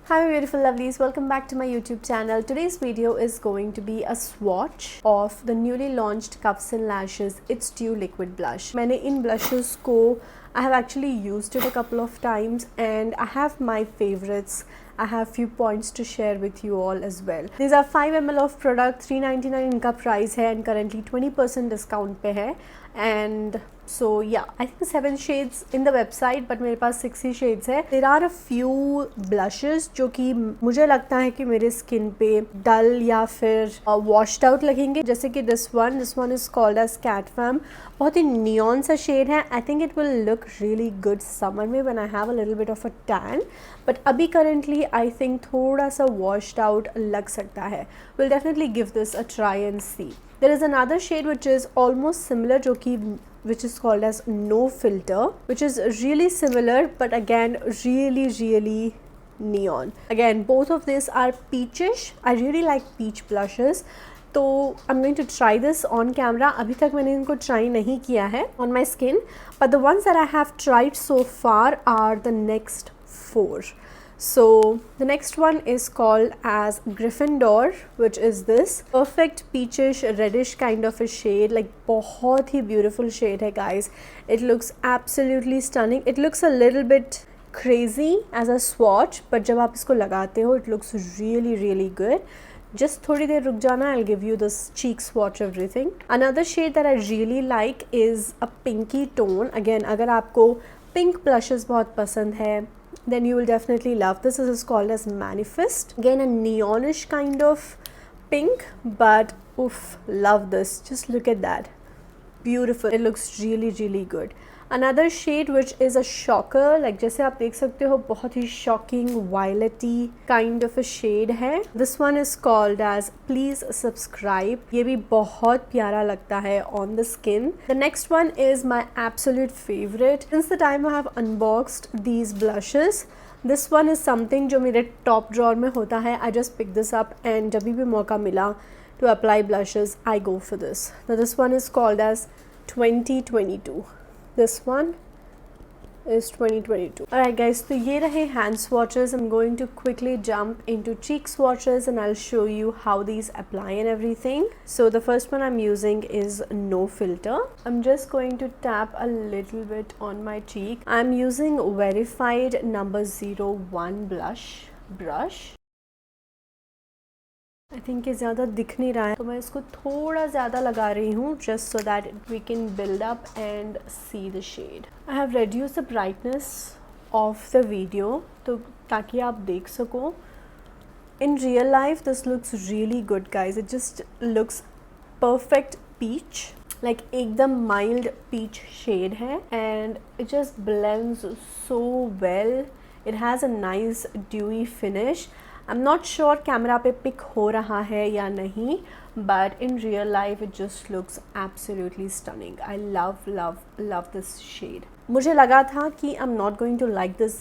Hi my beautiful lovelies, welcome back to my YouTube channel. Today's video is going to be a swatch of the newly launched Katfam Lashes It's Dew Liquid Blush. मैंने इन blushes को I have actually used it a couple of times and I have my favorites. I have few points to share with you all as well. These are 5 ml of product, 399 इनका price है and currently 20% discount पे है. And so yeah, I think 7 shades in the website but मेरे पास 6 ही shades है. There are a few blushes जो कि मुझे लगता है कि मेरे skin पे dull या फिर washed out लगेंगे, जैसे कि this one is called as Katfam. बहुत ही neon सा shade है. I think it will look really good summer में when I have a little bit of a tan. But अभी currently I think थोड़ा सा washed out लग सकता है. We'll definitely give this a try and see. There is another shade which is almost similar जो कि which is called as No Filter, which is really similar but again really neon. Again, both of these are peachish. I really like peach blushes. So I'm going to try this on camera. अभी तक मैंने इनको try नहीं किया है on my skin, but the ones that I have tried so far are the next 4. So the next one is called as Gryffindor, which is this perfect peachish reddish kind of a shade, like बहुत ही beautiful shade है guys. It looks absolutely stunning. It looks a little bit crazy as a swatch, but जब आप इसको लगाते हो it looks really good. Just थोड़ी देर रुक जाना, I'll give you this cheek swatch everything. Another shade that I really like is a pinky tone. Again, अगर आपको pink blushes बहुत पसंद है, then you will definitely love this. This is called as Manifest. Again, a neonish kind of pink, but oof, love this. Just look at that. Beautiful. It looks really good. Another shade which is a shocker, like जैसे आप देख सकते हो बहुत ही shocking violety kind of a shade है. This one is called as Please Subscribe. ये भी बहुत प्यारा लगता है on the skin. The next one is my absolute favorite. Since the time I have unboxed these blushes, this one is something जो मेरे top drawer में होता है. I just pick this up and जब भी मौका मिला to apply blushes, I go for this. Now this one is called as 2022. This one is 2022. Alright guys, so ये रहे hand swatches. I'm going to quickly jump into cheek swatches and I'll show you how these apply and everything. So the first one I'm using is No Filter. I'm just going to tap a little bit on my cheek. I'm using Verified number 01 blush brush. I think ये ज़्यादा दिख नहीं रहा है, तो मैं इसको थोड़ा ज़्यादा लगा रही हूँ just so that we can build up and see the shade. I have reduced the brightness of the video तो ताकि आप देख सको. In real life this looks really good guys. It just looks perfect peach, like एकदम mild peach shade है and it just blends so well. It has a nice dewy finish. I'm not sure camera पे pick हो रहा है या नहीं, but in real life it just looks absolutely stunning. I love this shade. मुझे लगा था कि I'm not going to like this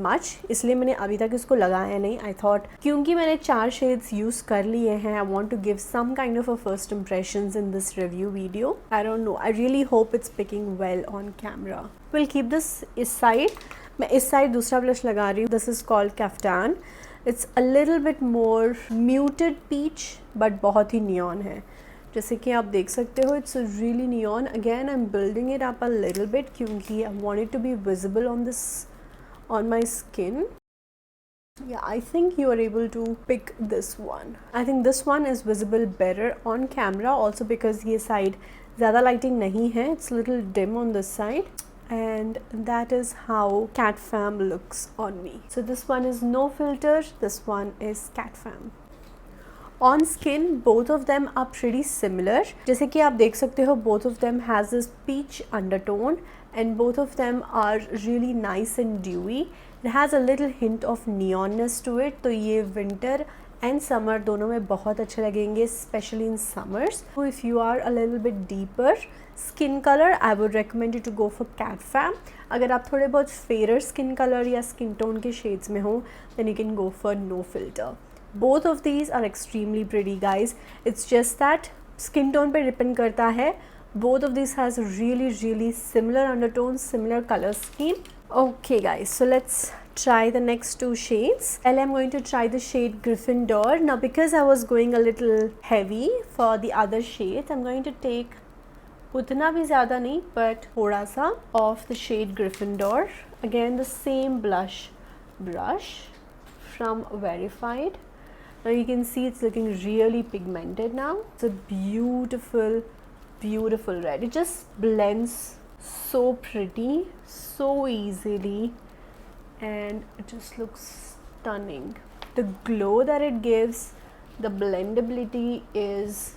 much, इसलिए मैंने अभी तक इसको लगाया नहीं. I thought क्योंकि मैंने 4 shades use कर लिए हैं, I want to give some kind of a first impressions in this review video. I don't know. I really hope it's picking well on camera. We'll keep this इस side. मैं इस side दूसरा blush लगा रही हूँ. This is called Katfam. It's a little bit more muted peach but बहुत ही neon है. जैसे कि आप देख सकते हो, it's really neon. Again, I'm building it up a little bit क्योंकि I want it to be visible on my skin. Yeah, I think you are able to pick this one. I think this one is visible better on camera also because ये side ज़्यादा lighting नहीं है. It's a little dim on this side. And that is how Katfam looks on me. So this one is No Filter, this one is Katfam. On skin, both of them are pretty similar. जैसे कि आप देख सकते हो, both of them has this peach undertone and both of them are really nice and dewy. It has a little hint of neonness to it, तो ये winter and summer दोनों में बहुत अच्छे लगेंगे, especially in summers. So if you are a little bit deeper skin color, I would recommend you to go for Katfam. अगर आप थोड़े बहुत fairer skin color या skin tone के shades में हो, then you can go for No Filter. Both of these are extremely pretty guys. It's just that skin tone पे depend करता है. Both of these has really similar undertones, similar color scheme. Okay guys, so let's try the next two shades. And I'm going to try the shade Gryffindor. Now because I was going a little heavy for the other shades, I'm going to take उतना भी ज़्यादा नहीं but थोड़ा सा of the shade Gryffindor. Again the same blush brush from Verified. Now you can see it's looking really pigmented now. It's a beautiful, beautiful red. It just blends so pretty, so easily, and it just looks stunning. The glow that it gives, the blendability is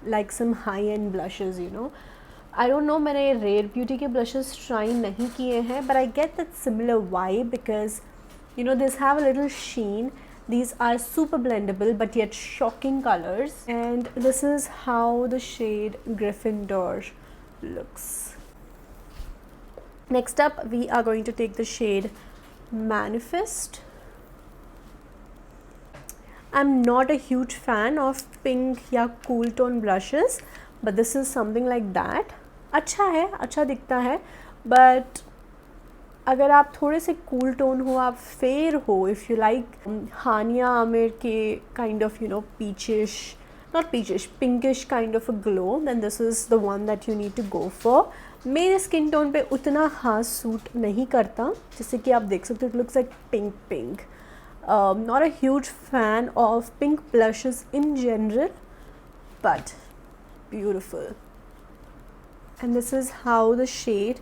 like some high-end blushes, you know. I don't know, मैंने Rare Beauty के blushes try नहीं किए हैं, but I get that similar vibe because you know these have a little sheen. These are super blendable but yet shocking colors, and this is how the shade Gryffindor looks. Next up we are going to take the shade Manifest. I'm not a huge fan of pink या cool tone blushes, but this is something like that. अच्छा है, अच्छा दिखता है, but अगर आप थोड़े से cool tone हो, आप fair हो, if you like हानिया आमिर के kind of, you know, peachish, not peachish, pinkish kind of a glow, then this is the one that you need to go for. मेरे skin tone पे उतना खास suit नहीं करता, जैसे कि आप देख सकते हो, it looks like pink. Not a huge fan of pink blushes in general, but beautiful. And this is how the shade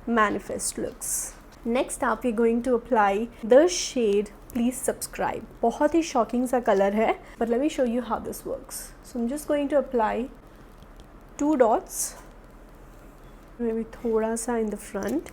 Manifest looks. Next up we're going to apply the shade Please Subscribe. बहुत ही shocking सा color है, but let me show you how this works. So I'm just going to apply 2 dots, maybe थोड़ा सा in the front.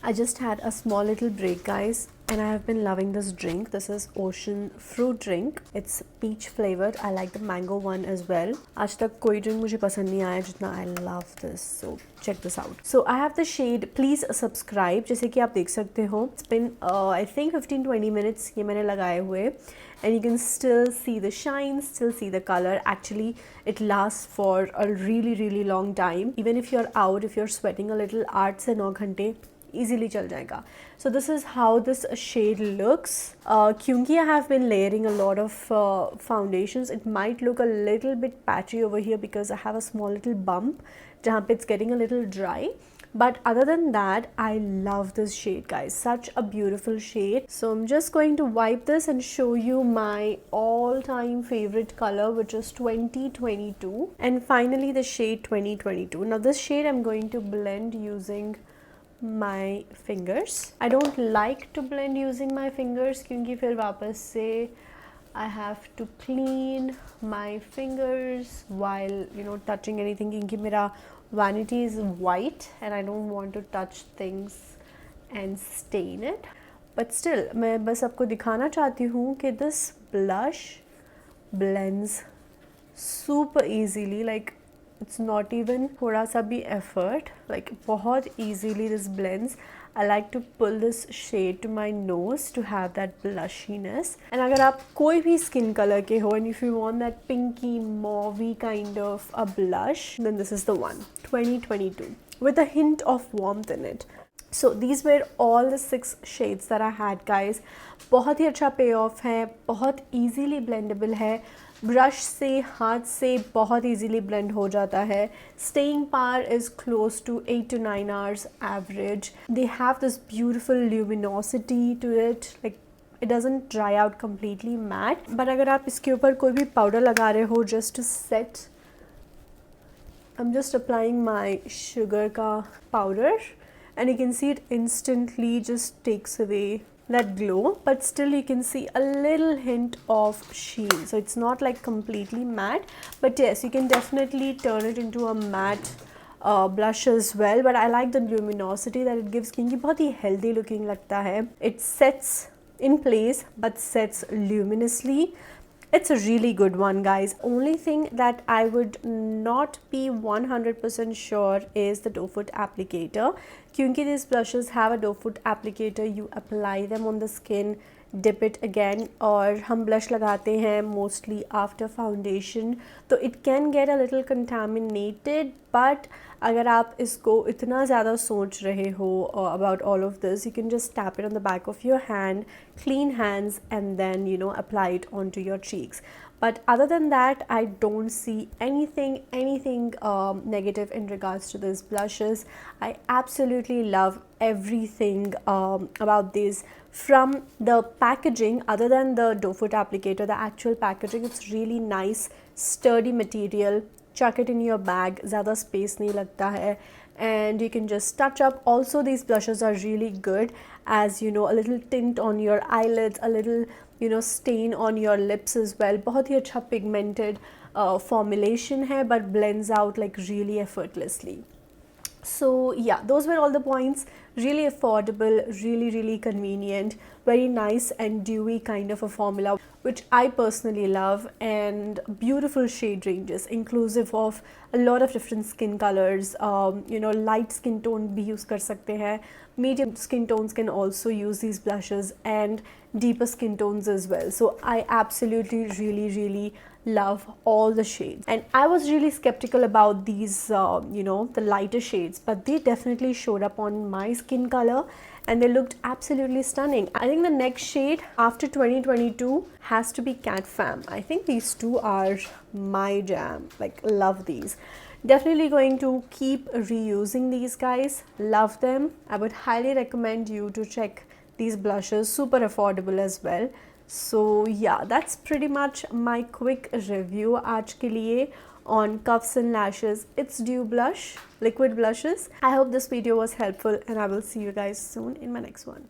I just had a small little break, guys, and I have been loving this drink. This is Ocean Fruit Drink. It's peach flavored. I like the mango one as well. आज तक कोई drink मुझे पसंद नहीं आया जितना I love this. So check this out. So I have the shade Please Subscribe. जैसे कि आप देख सकते हो. It's been I think 15-20 minutes ये मैंने लगाए हुए. And you can still see the shine, still see the color. Actually, it lasts for a really long time. Even if you're out, if you're sweating a little, 8 से 9 घंटे easily चल जाएगा. So this is how this shade looks. क्योंकि I have been layering a lot of foundations, it might look a little bit patchy over here because I have a small little bump जहाँ पे it's getting a little dry. But other than that, I love this shade, guys. Such a beautiful shade. So I'm just going to wipe this and show you my all-time favorite color, which is 2022. And finally the shade 2022. Now this shade I'm going to blend using my fingers. I don't like to blend using my fingers क्योंकि फिर वापस से I have to clean my fingers while you know touching anything क्योंकि मेरा vanity is white and I don't want to touch things and stain it. But still मैं बस आपको दिखाना चाहती हूँ कि this blush blends super easily, like it's not even थोड़ा सा भी effort, like बहुत easily this blends. I like to pull this shade to my nose to have that blushiness. And अगर आप कोई भी skin color के हो and if you want that pinky mauvey kind of a blush, then this is the one. 2022 with a hint of warmth in it. So these were all the 6 shades that I had, guys. बहुत ही अच्छा payoff है, बहुत easily blendable है. Brush से हाथ से बहुत easily blend हो जाता है. Staying power is close to 8 to 9 hours average. They have this beautiful luminosity to it, like it doesn't dry out completely matte. But अगर आप इसके ऊपर कोई भी powder लगा रहे हो just to set, I'm just applying my sugar का powder and you can see it instantly just takes away that glow, but still you can see a little hint of sheen. So it's not like completely matte, but yes, you can definitely turn it into a matte blush as well. But I like the luminosity that it gives क्योंकि बहुत ही healthy looking लगता है. It sets in place but sets luminously. It's a really good one, guys. Only thing that I would not be 100% sure is the doe foot applicator. Kyunki these blushes have a doe foot applicator, you apply them on the skin, dip it again. और हम blush लगाते हैं mostly after foundation, तो it can get a little contaminated, but अगर आप इसको इतना ज़्यादा सोच रहे हो about all of this, you can just tap it on the back of your hand, clean hands, and then apply it onto your cheeks. But other than that, I don't see anything negative in regards to these blushes. I absolutely love everything about these. From the packaging, other than the doe foot applicator, the actual packaging, it's really nice, sturdy material. Chuck it in your bag, ज़्यादा space नहीं लगता है, and you can just touch up. Also, these blushes are really good as a little tint on your eyelids, a little stain on your lips as well. बहुत ही अच्छा pigmented formulation है, but blends out like really effortlessly. So yeah, those were all the points. Really affordable, really convenient, very nice and dewy kind of a formula, which I personally love, and beautiful shade ranges inclusive of a lot of different skin colors. Light skin tone भी use कर सकते हैं, medium skin tones can also use these blushes, and deeper skin tones as well. So I absolutely really love all the shades, and I was really skeptical about these the lighter shades, but they definitely showed up on my skin color and they looked absolutely stunning. I think the next shade after 2022 has to be Katfam. I think these two are my jam. Like, love these. Definitely going to keep reusing these guys. Love them. I would highly recommend you to check these blushes. Super affordable as well. So yeah, that's pretty much my quick review आज के लिए on Cuffs and Lashes It's Due blush, liquid blushes. I hope this video was helpful, and I will see you guys soon in my next one.